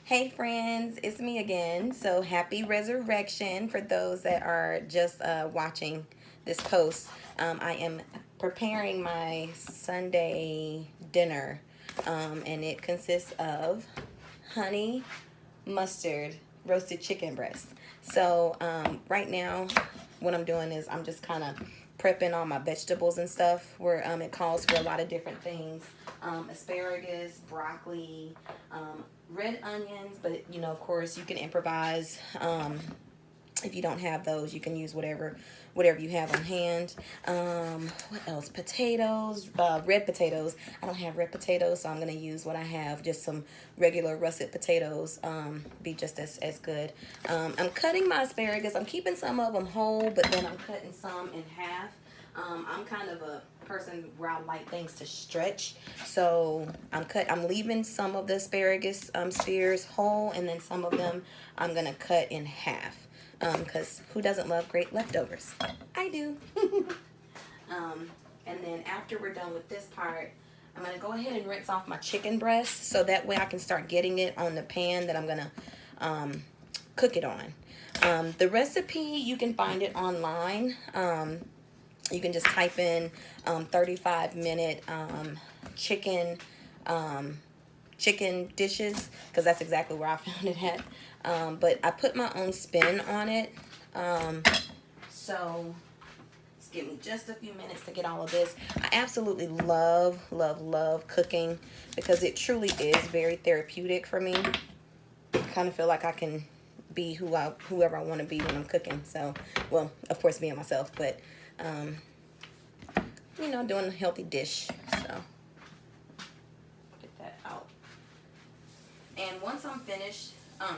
Hey friends, it's me again. So happy resurrection for those that are just watching this post. I am preparing my Sunday dinner, and it consists of honey mustard roasted chicken breast. So right now, what I'm doing is I'm just kind of prepping all my vegetables and stuff. Where it calls for a lot of different things: asparagus, broccoli, red onions. But of course, you can improvise. If you don't have those, you can use whatever you have on hand. What else? Potatoes, red potatoes. I don't have red potatoes, so I'm gonna use what I have. Just some regular russet potatoes. Be just as good. I'm cutting my asparagus. I'm keeping some of them whole, but then I'm cutting some in half. I'm kind of a person where I like things to stretch, so I'm leaving some of the asparagus spears whole, and then some of them I'm gonna cut in half. Because who doesn't love great leftovers? I do. And then after we're done with this part, I'm going to go ahead and rinse off my chicken breast so that way I can start getting it on the pan that I'm going to cook it on. The recipe, you can find it online. You can just type in 35-minute chicken chicken dishes, because that's exactly where I found it at. But I put my own spin on it. So just give me just a few minutes to get all of this. I absolutely love, love, love cooking because it truly is very therapeutic for me. I kind of feel like I can be whoever I want to be when I'm cooking. So, well, of course, being myself, but doing a healthy dish. So get that out. And once I'm finished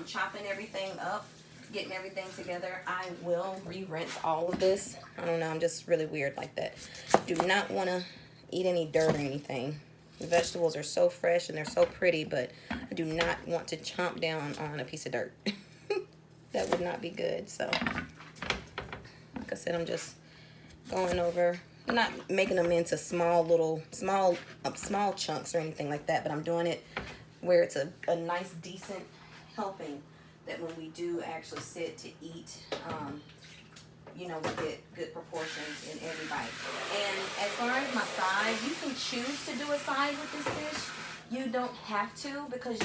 chopping everything up, getting everything together, I will re-rinse all of this. I don't know, I'm just really weird like that. Do not want to eat any dirt or anything. The vegetables are so fresh and they're so pretty, but I do not want to chomp down on a piece of dirt. That would not be good. So, like I said, I'm just going over. I'm not making them into small chunks or anything like that, but I'm doing it where it's a nice, decent helping that when we do actually sit to eat, we get good proportions in every bite. And as far as my side, you can choose to do a side with this dish. You don't have to, because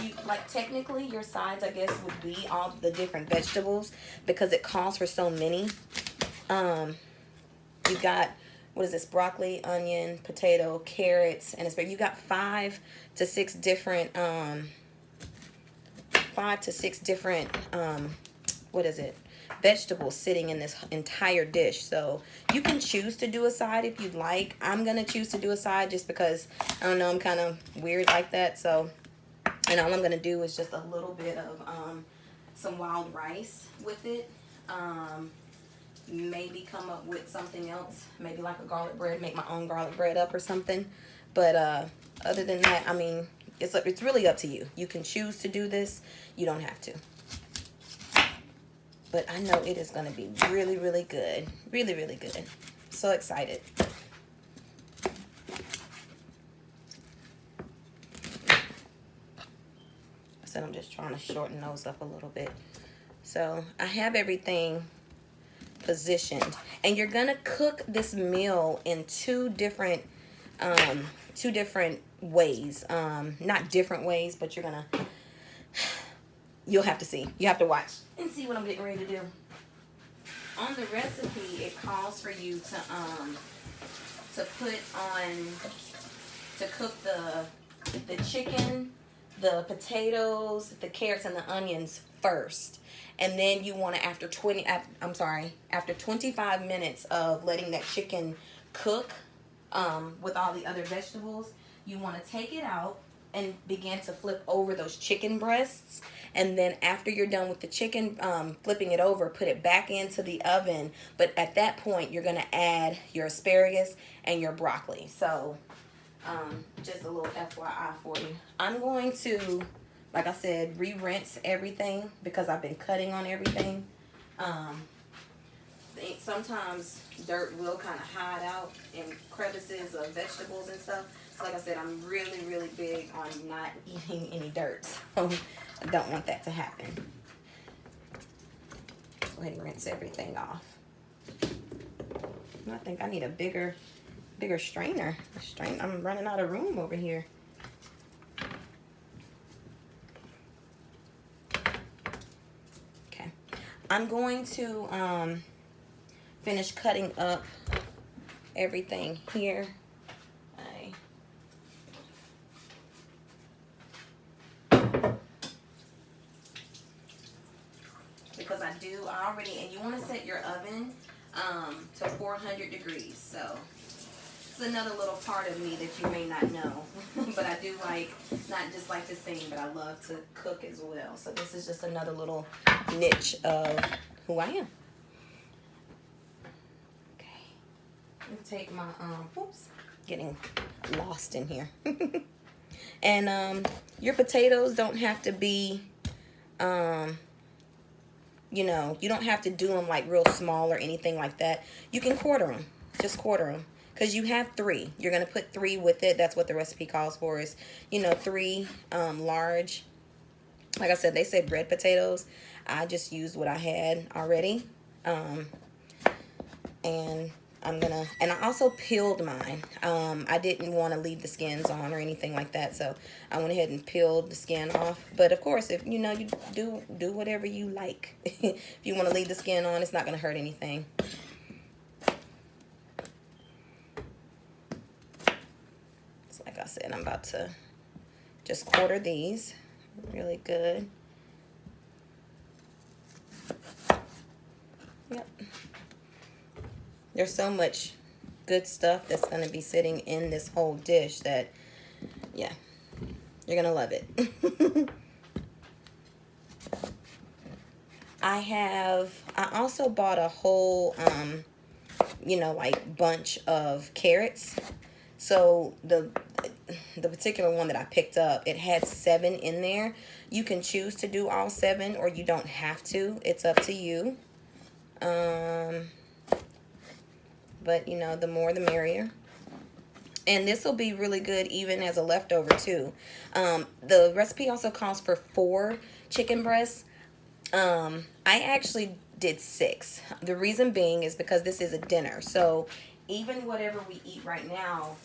technically your sides, I guess, would be all the different vegetables because it calls for so many. You got, what is this, broccoli, onion, potato, carrots, and asparagus. You got five to six different vegetables sitting in this entire dish. So you can choose to do a side if you'd like. I'm gonna choose to do a side just because, I don't know, I'm kind of weird like that. So, and all I'm gonna do is just a little bit of some wild rice with it. Maybe come up with something else, maybe like a garlic bread, make my own garlic bread up or something. But other than that, I mean, it's really up to you. You can choose to do this. You don't have to. But I know it is going to be really, really good. Really, really good. So excited. I said I'm just trying to shorten those up a little bit. So I have everything positioned. And you're going to cook this meal in two different ways. Not different ways, but you'll have to see. You have to watch and see what I'm getting ready to do. On the recipe, it calls for you to cook the chicken, the potatoes, the carrots, and the onions first. And then you want to, after 25 minutes of letting that chicken cook with all the other vegetables, you want to take it out and begin to flip over those chicken breasts. And then after you're done with the chicken, flipping it over, put it back into the oven. But at that point, you're going to add your asparagus and your broccoli. So just a little FYI for you. I'm going to, like I said, re-rinse everything because I've been cutting on everything. Sometimes dirt will kind of hide out in crevices of vegetables and stuff. So like I said, I'm really, really big on not eating any dirt. So I don't want that to happen. Go ahead and rinse everything off. I think I need a bigger strainer. I'm running out of room over here. Okay. I'm going to finish cutting up everything here. Because I already, and you want to set your oven to 400 degrees. So it's another little part of me that you may not know. But I do like, not just like to sing, but I love to cook as well. So this is just another little niche of who I am. Okay. Let me take my, whoops, getting lost in here. And your potatoes don't have to be, you know, you don't have to do them like real small or anything like that. You can quarter them. Just quarter them. Because you have 3. You're going to put 3 with it. That's what the recipe calls for, is, you know, 3 large. Like I said, they said red potatoes. I just used what I had already. And I'm going to, and I also peeled mine. I didn't want to leave the skins on or anything like that. So I went ahead and peeled the skin off. But of course, if, you know, you do whatever you like. If you want to leave the skin on, it's not going to hurt anything. So like I said, I'm about to just quarter these really good. Yep. There's so much good stuff that's going to be sitting in this whole dish that, yeah, you're going to love it. I also bought a whole, you know, like bunch of carrots. So the particular one that I picked up, it had 7 in there. You can choose to do all 7 or you don't have to. It's up to you. But, you know, the more the merrier. And this will be really good even as a leftover, too. The recipe also calls for 4 chicken breasts. I actually did 6. The reason being is because this is a dinner. So even whatever we eat right now,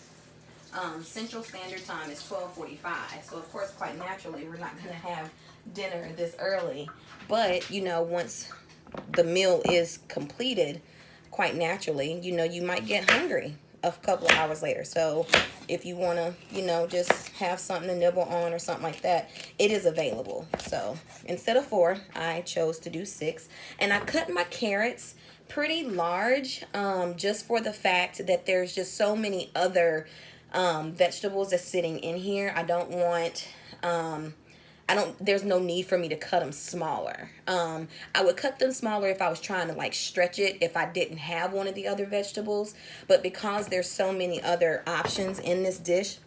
Central Standard Time is 12:45. So, of course, quite naturally, we're not going to have dinner this early. But, you know, once the meal is completed, quite naturally, you know, you might get hungry a couple of hours later. So if you want to, you know, just have something to nibble on or something like that, it is available. So instead of 4, I chose to do 6. And I cut my carrots pretty large, just for the fact that there's just so many other vegetables that's sitting in here. I don't want, there's no need for me to cut them smaller. I would cut them smaller if I was trying to like stretch it, if I didn't have one of the other vegetables. But because there's so many other options in this dish,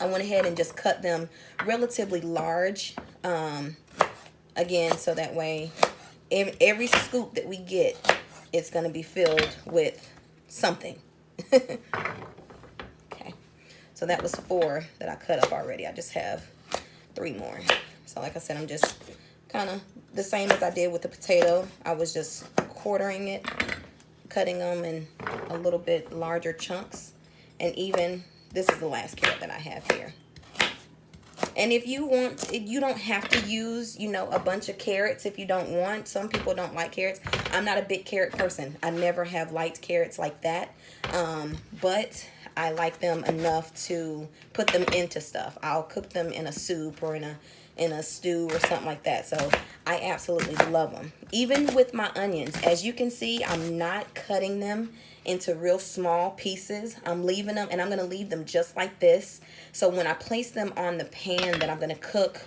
I went ahead and just cut them relatively large. Again, so that way every scoop that we get, it's going to be filled with something. Okay. So that was 4 that I cut up already. I just have 3 more. So like I said, I'm just kind of the same as I did with the potato. I was just quartering it, cutting them in a little bit larger chunks. And even, this is the last carrot that I have here. And if you want, you don't have to use, you know, a bunch of carrots if you don't want. Some people don't like carrots. I'm not a big carrot person. I never have liked carrots like that. But I like them enough to put them into stuff. I'll cook them in a soup or in a stew or something like that. So I absolutely love them. Even with my onions, as you can see, I'm not cutting them into real small pieces. I'm leaving them, and I'm going to leave them just like this. So when I place them on the pan that I'm going to cook,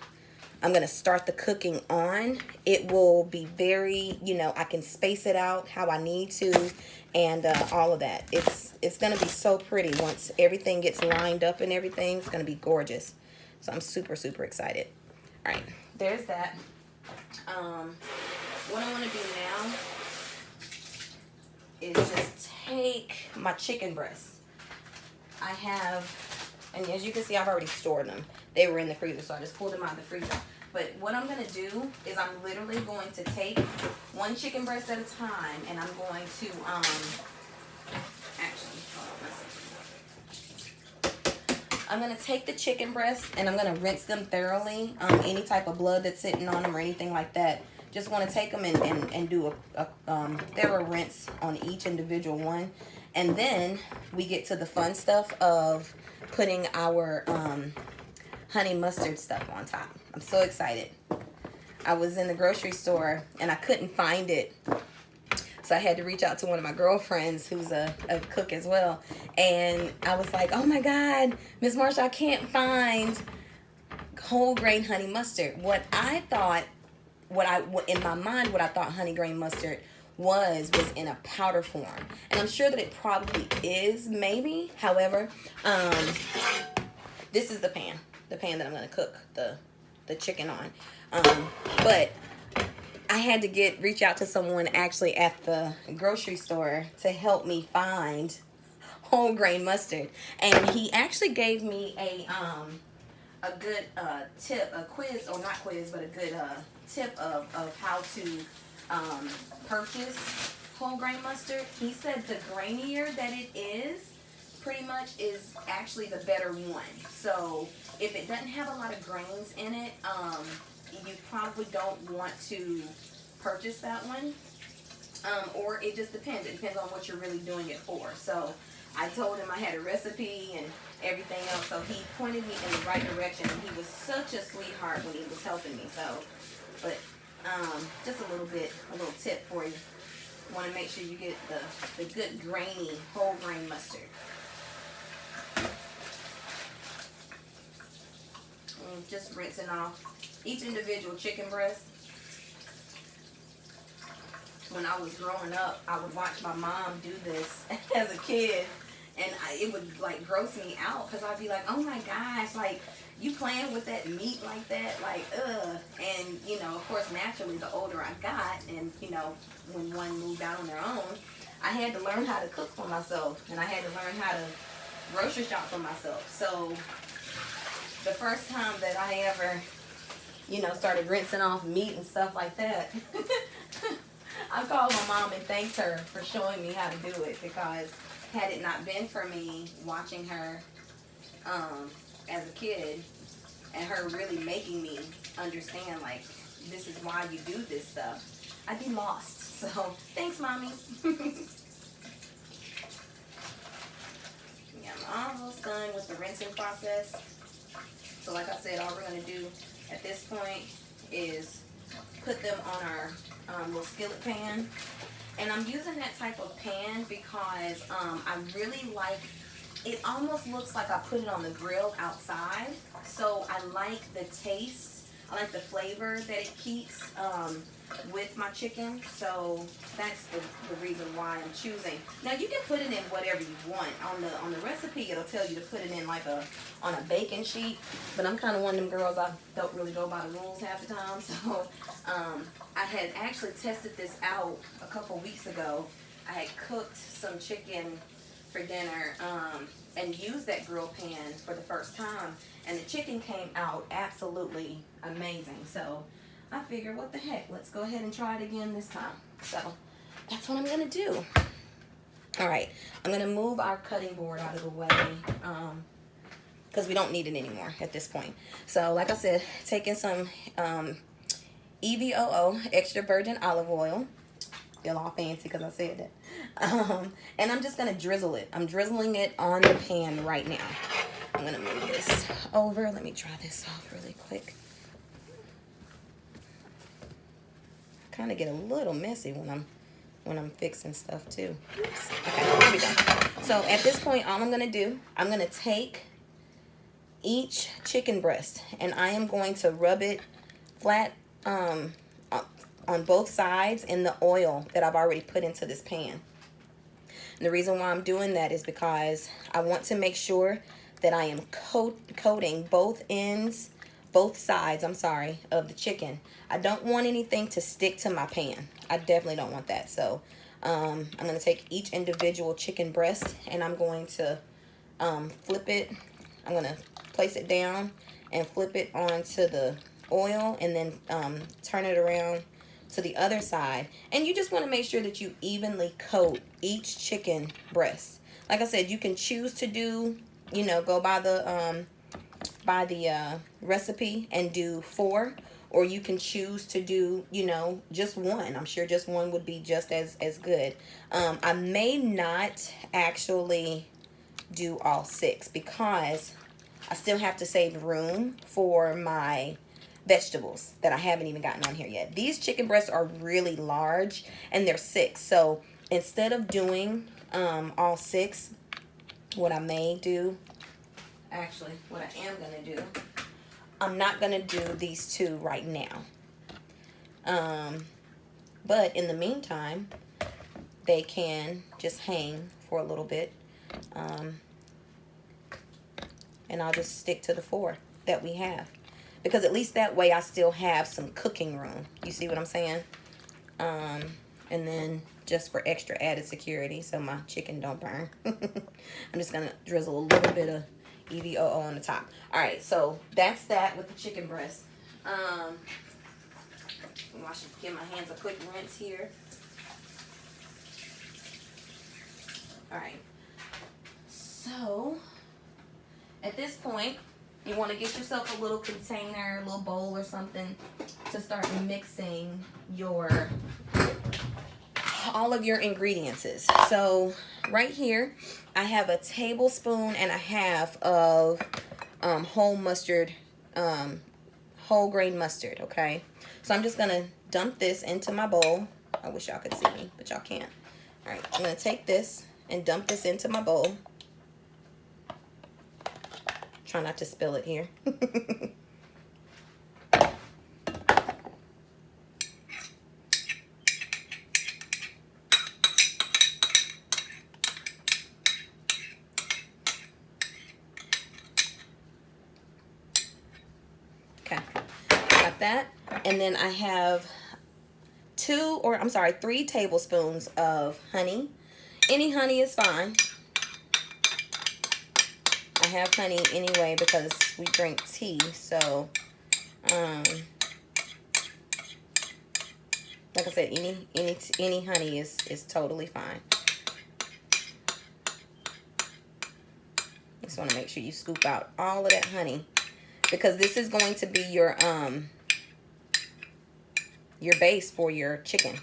I'm going to start the cooking on, it will be very, you know, I can space it out how I need to, and all of that. It's going to be so pretty once everything gets lined up and everything. It's going to be gorgeous. So I'm super, super excited. All right, there's that. What I want to do now is just take my chicken breasts. I have, and as you can see, I've already stored them. They were in the freezer, so I just pulled them out of the freezer. But what I'm going to do is I'm literally going to take one chicken breast at a time, and I'm going to, actually, hold on, I'm going to take the chicken breasts and I'm going to rinse them thoroughly. Any type of blood that's sitting on them or anything like that. Just want to take them and do a thorough rinse on each individual one. And then we get to the fun stuff of putting our honey mustard stuff on top. I'm so excited. I was in the grocery store and I couldn't find it. So I had to reach out to one of my girlfriends who's a cook as well. And I was like, oh my God, Miss Marsha, I can't find whole grain honey mustard. In my mind, what I thought honey grain mustard was in a powder form. And I'm sure that it probably is, maybe. However, this is the pan that I'm going to cook the chicken on. But I had to reach out to someone actually at the grocery store to help me find whole grain mustard. And he actually gave me a good tip, a quiz, or not quiz, but a good tip of how to purchase whole grain mustard. He said the grainier that it is, pretty much is actually the better one. So if it doesn't have a lot of grains in it, you probably don't want to purchase that one. Or it just depends. It depends on what you're really doing it for. So I told him I had a recipe and everything else. So he pointed me in the right direction. And he was such a sweetheart when he was helping me. So, but just a little tip for you. Want to make sure you get the good grainy whole grain mustard. And just rinsing off each individual chicken breast. When I was growing up, I would watch my mom do this as a kid, and it would like gross me out because I'd be like, oh my gosh, like you playing with that meat like that, like ugh. And you know, of course, naturally, the older I got, and you know, when one moved out on their own, I had to learn how to cook for myself, and I had to learn how to grocery shop for myself. So the first time that I ever, you know, started rinsing off meat and stuff like that, I called my mom and thanked her for showing me how to do it, because had it not been for me watching her as a kid and her really making me understand, like, this is why you do this stuff, I'd be lost. So, thanks, Mommy. Yeah, I'm almost done with the rinsing process. So, like I said, all we're going to do at this point is put them on our little skillet pan. And I'm using that type of pan because I really like, it almost looks like I put it on the grill outside. So I like the taste, I like the flavor that it keeps with my chicken. So that's the reason why I'm choosing. Now you can put it in whatever you want. On the recipe, it'll tell you to put it in like on a baking sheet. But I'm kind of one of them girls, I don't really go by the rules half the time. So I had actually tested this out a couple weeks ago. I had cooked some chicken for dinner and used that grill pan for the first time. And the chicken came out absolutely amazing. So I figured, what the heck, let's go ahead and try it again this time. So that's what I'm going to do. All right, I'm going to move our cutting board out of the way because we don't need it anymore at this point. So like I said, taking some EVOO, extra virgin olive oil. Feel all fancy because I said that. And I'm just going to drizzle it. I'm drizzling it on the pan right now. I'm going to move this over. Let me try this off really quick. Kind of get a little messy when I'm fixing stuff too. Oops. Okay, here we go. So at this point, all I'm going to do, I'm going to take each chicken breast and I am going to rub it flat on both sides in the oil that I've already put into this pan. And the reason why I'm doing that is because I want to make sure that I am coating both sides, of the chicken. I don't want anything to stick to my pan. I definitely don't want that. So I'm going to take each individual chicken breast and I'm going to flip it. I'm going to place it down and flip it onto the oil and then turn it around to the other side. And you just want to make sure that you evenly coat each chicken breast. Like I said, you can choose to do, you know, go by the recipe and do 4, or you can choose to do, you know, just 1. I'm sure just 1 would be just as good. I may not actually do all 6 because I still have to save room for my vegetables that I haven't even gotten on here yet. These chicken breasts are really large and they're 6. So instead of doing all 6, what I may do, actually what I am going to do, I'm not going to do these 2 right now. But in the meantime, they can just hang for a little bit. And I'll just stick to the 4 that we have. Because at least that way I still have some cooking room. You see what I'm saying? And then just for extra added security so my chicken don't burn, I'm just going to drizzle a little bit of EVOO on the top. Alright, so that's that with the chicken breast. I should give my hands a quick rinse here. Alright. So at this point, you want to get yourself a little container, a little bowl or something to start mixing all of your ingredients. So right here, I have a tablespoon and a half of whole grain mustard, okay? So I'm just going to dump this into my bowl. I wish y'all could see me, but y'all can't. All right, I'm going to take this and dump this into my bowl. Try not to spill it here. Okay, got that. And then I have 3 tablespoons of honey. Any honey is fine. I have honey anyway because we drink tea, so like I said, any honey is totally fine. Just want to make sure you scoop out all of that honey because this is going to be your base for your chicken.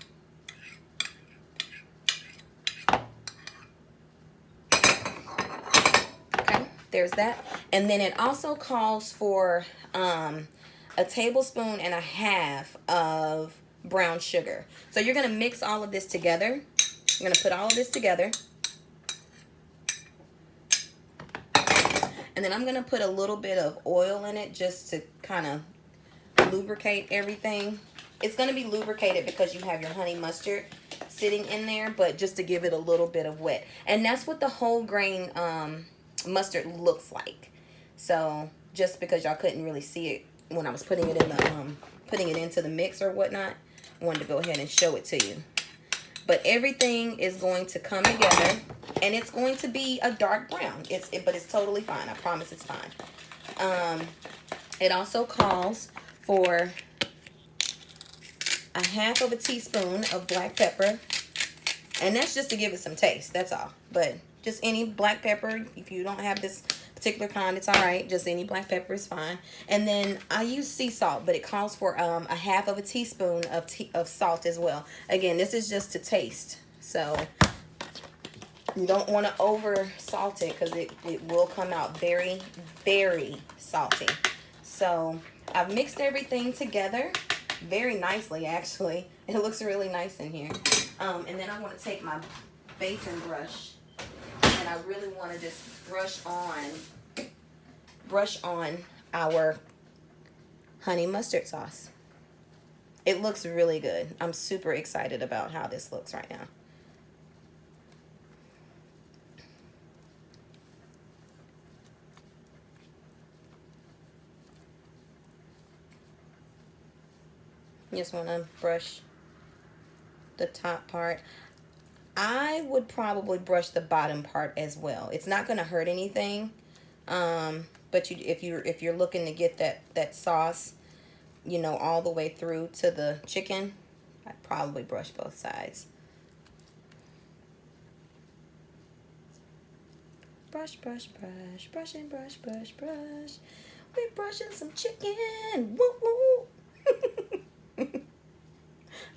There's that. And then it also calls for a tablespoon and a half of brown sugar. So you're going to mix all of this together. You're going to put all of this together. And then I'm going to put a little bit of oil in it just to kind of lubricate everything. It's going to be lubricated because you have your honey mustard sitting in there, but just to give it a little bit of wet. And that's what the whole grain mustard looks like. So just because y'all couldn't really see it when I was putting it in the putting it into the mix or whatnot, I wanted to go ahead and show it to you. But everything is going to come together and it's going to be a dark brown. But it's totally fine. I promise it's fine. It also calls for a half of a teaspoon of black pepper, and that's just to give it some taste, that's all. But just any black pepper, if you don't have this particular kind, it's all right. Just any black pepper is fine. And then I use sea salt, but it calls for a half of a teaspoon of salt as well. Again, this is just to taste, so you don't want to over salt it because it will come out very, very salty. So I've mixed everything together very nicely, actually. It looks really nice in here. And then I want to take my basin brush and I really want to just brush on our honey mustard sauce. It looks really good. I'm super excited about how this looks right now. Just want to brush the top part. I would probably brush the bottom part as well. It's not going to hurt anything, but if you're looking to get that sauce, you know, all the way through to the chicken, I'd probably brush both sides. Brush, brush, brush, brush and brush, brush, brush. We're brushing some chicken. Woo woo.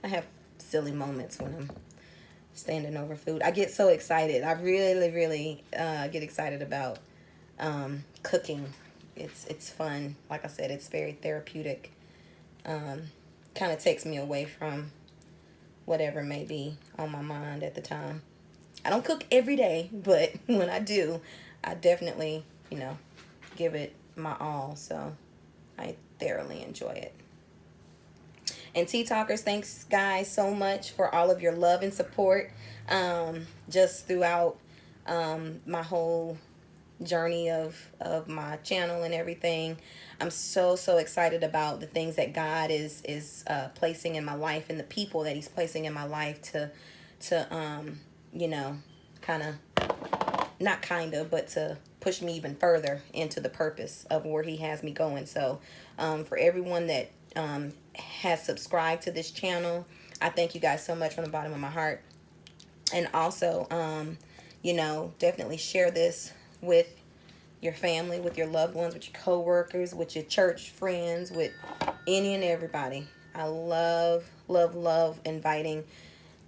I have silly moments when I'm standing over food. I get so excited. I really, really get excited about cooking. It's fun. Like I said, it's very therapeutic. Kind of takes me away from whatever may be on my mind at the time. I don't cook every day, but when I do, I definitely, you know, give it my all. So I thoroughly enjoy it. And Tea Talkers, thanks guys so much for all of your love and support just throughout my whole journey of my channel and everything. I'm so excited about the things that God is placing in my life and the people that he's placing in my life to you know, but to push me even further into the purpose of where he has me going. So for everyone that has subscribed to this channel, I thank you guys so much from the bottom of my heart. And also you know, definitely share this with your family, with your loved ones, with your co-workers, with your church friends, with any and everybody. I love inviting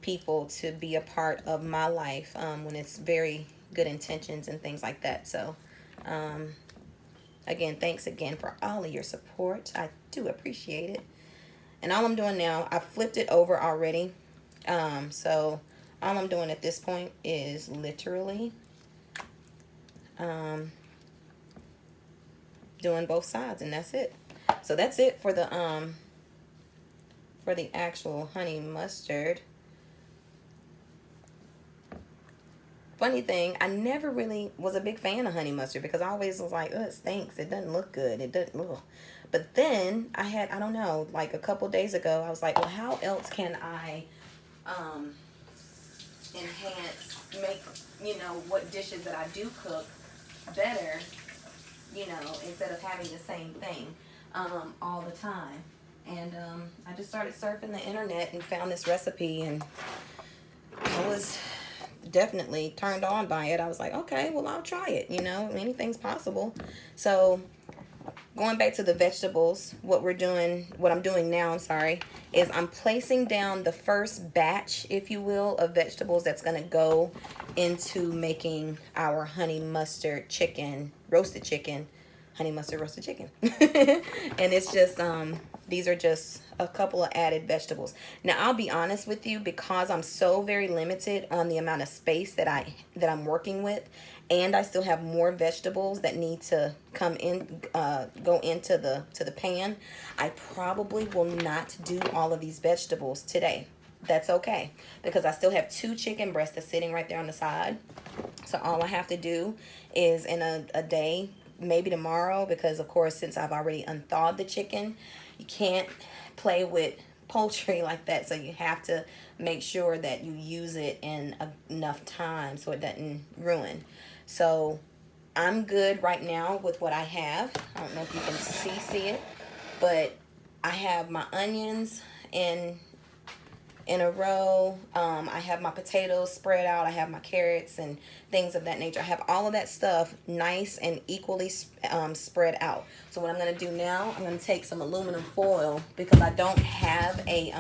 people to be a part of my life when it's very good intentions and things like that. So again, thanks again for all of your support. I do appreciate it. And all I'm doing now, I flipped it over already. So all I'm doing at this point is literally doing both sides, and that's it. So that's it for the actual honey mustard. Funny thing, I never really was a big fan of honey mustard because I always was like, oh, it stinks. It doesn't look good. It doesn't. Ugh. But then I don't know, like a couple days ago, I was like, well, how else can I enhance, make, you know, what dishes that I do cook better, you know, instead of having the same thing all the time. And I just started surfing the internet and found this recipe, and I was definitely turned on by it. I was like, okay, well, I'll try it. You know, anything's possible. So going back to the vegetables, what I'm doing now, is I'm placing down the first batch, if you will, of vegetables that's going to go into making our honey mustard chicken, roasted chicken, honey mustard roasted chicken. And it's just, these are just a couple of added vegetables. Now, I'll be honest with you, because I'm so very limited on the amount of space that I'm working with, and I still have more vegetables that need to come in, go into the pan. I probably will not do all of these vegetables today. That's okay, because I still have 2 chicken breasts that's sitting right there on the side. So all I have to do is in a day, maybe tomorrow, because of course, since I've already unthawed the chicken, you can't play with poultry like that. So you have to make sure that you use it in enough time so it doesn't ruin. So I'm good right now with what I have. I don't know if you can see it, but I have my onions in a row. I have my potatoes spread out. I have my carrots and things of that nature. I have all of that stuff nice and equally spread out. So what I'm going to do now, I'm going to take some aluminum foil, because I don't have a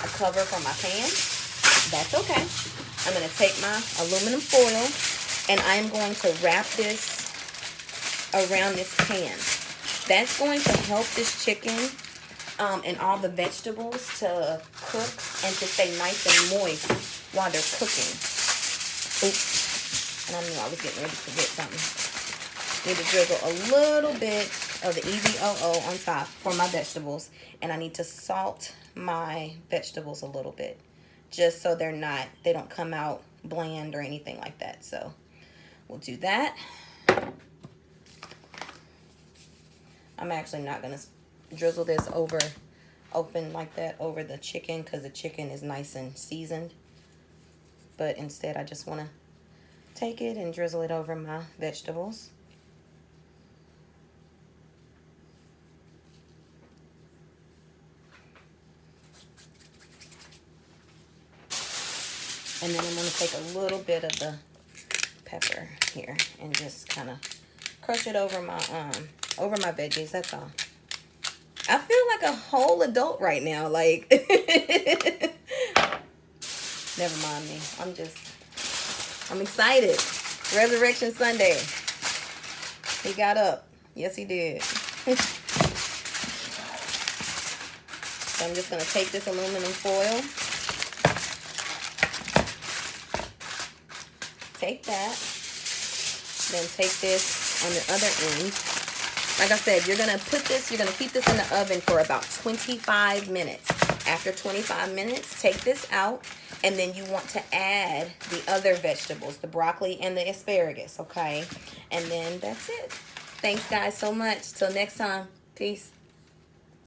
cover for my pan. That's okay. I'm going to take my aluminum foil, and I'm going to wrap this around this pan. That's going to help this chicken and all the vegetables to cook and to stay nice and moist while they're cooking. Oops. And I knew I was getting ready to forget something. Need to drizzle a little bit of the EVOO on top for my vegetables. And I need to salt my vegetables a little bit, just so they don't come out bland or anything like that. So we'll do that. I'm actually not going to drizzle this open like that over the chicken, because the chicken is nice and seasoned. But instead, I just want to take it and drizzle it over my vegetables. And then I'm going to take a little bit of the pepper here and just kind of crush it over my veggies. That's all. I feel like a whole adult right now. Like, never mind me. I'm excited. Resurrection Sunday. He got up. Yes, he did. So I'm just going to take this aluminum foil. Take that. Then take this on the other end. Like I said, you're going to keep this in the oven for about 25 minutes. After 25 minutes, take this out, and then you want to add the other vegetables, the broccoli and the asparagus, okay? And then that's it. Thanks, guys, so much. Till next time. Peace.